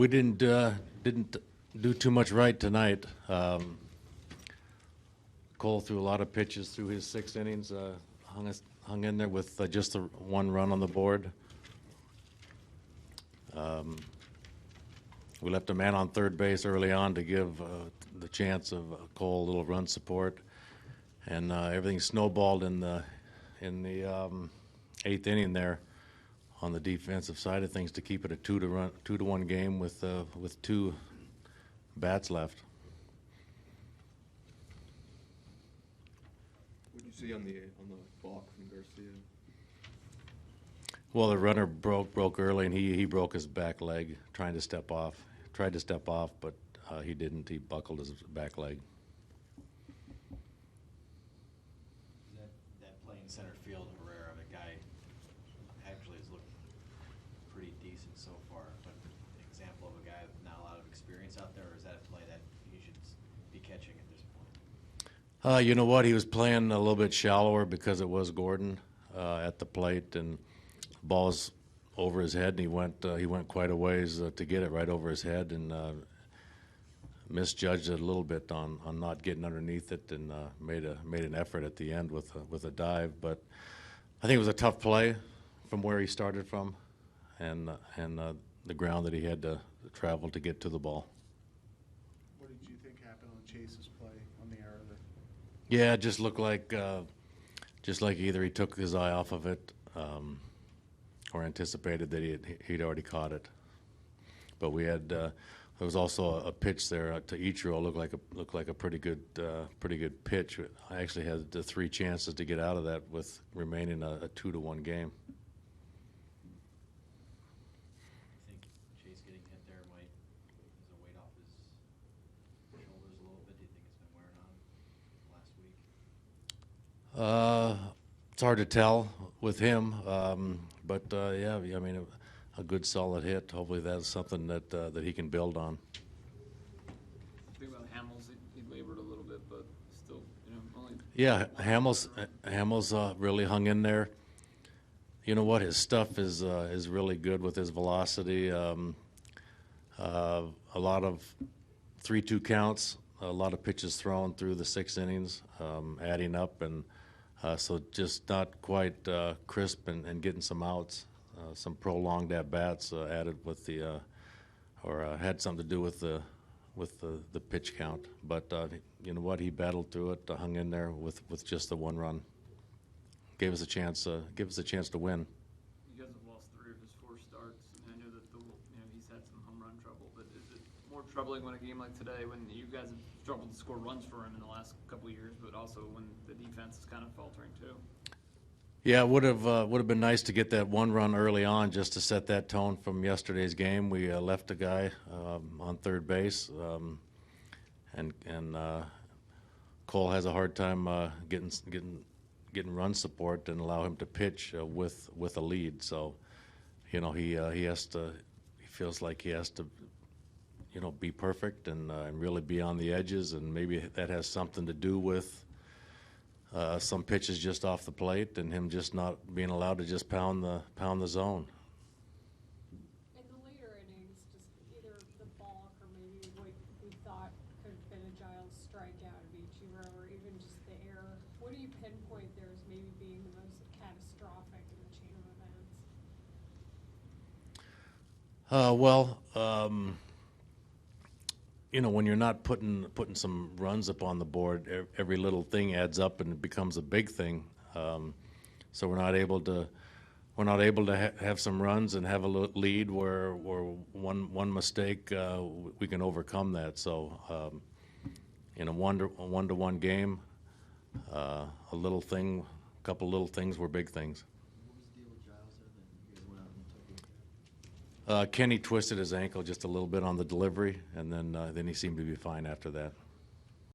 We didn't do too much right tonight. Cole threw a lot of pitches through his 6 innings, hung in there with just the 1 run on the board. We left a man on third base early on to give the chance of Cole a little run support, and everything snowballed in the 8th inning there on the defensive side of things to keep it a 2-1 game with 2 bats left. What did you see on the balk from Garcia? Well, the runner broke early, and he broke his back leg trying to step off. Tried to step off, but he didn't. He buckled his back leg. That play in center field, Herrera, the guy actually has looked pretty decent so far, but an example of a guy with not a lot of experience out there, or is that a play that he should be catching at this point? You know what? He was playing a little bit shallower because it was Gordon at the plate, and the ball's over his head, and he went quite a ways to get it right over his head, and misjudged it a little bit on not getting underneath it, and made an effort at the end with a dive. But I think it was a tough play from where he started from, and the ground that he had to travel to get to the ball. What did you think happened on Chase's play on the error there? Yeah, it just looked like either he took his eye off of it. Or anticipated that he'd already caught it, but we had there was also a pitch there to Ichiro. Looked like a pretty good pitch. I actually had 3 chances to get out of that with remaining a 2-1 game. I think Chase getting hit there might is a weight off his shoulders a little bit. Do you think it's been wearing on last week? It's hard to tell with him. But yeah, I mean, a good solid hit. Hopefully, that's something that he can build on. Think about Hamels, he wavered a little bit, but still, only. Yeah, Hamels really hung in there. You know what? His stuff is really good with his velocity. A lot of 3-2 counts, a lot of pitches thrown through the 6 innings, adding up, and so just not quite crisp and getting some outs, some prolonged at-bats added with or had something to do with the pitch count. But you know what? He battled through it, hung in there with just the 1 run. Gave us a chance to win. You guys have lost 3 of his 4 starts, and I know that he's had some home run trouble. But is it more troubling when a game like today, when you guys have struggled to score runs for him in the last couple of years, but also when the defense is kind of faltering too? Yeah, it would have been nice to get that 1 run early on just to set that tone from yesterday's game. We left a guy on third base, and Cole has a hard time getting run support and allow him to pitch with a lead. So, he feels like he has to be perfect and really be on the edges, and maybe that has something to do with some pitches just off the plate and him just not being allowed to just pound the zone. In the later innings, just either the balk or maybe what we thought could have been a Giles strikeout of Ichiro, or even just the error, what do you pinpoint there as maybe being the most catastrophic in the chain of events? When you're not putting some runs up on the board, every little thing adds up and it becomes a big thing. So we're not able to have some runs and have a lead where one mistake we can overcome that. So in a 1-1 game, a couple little things were big things. What was the deal with Giles there that you guys went out and took a look at? Kenny twisted his ankle just a little bit on the delivery, and then he seemed to be fine after that.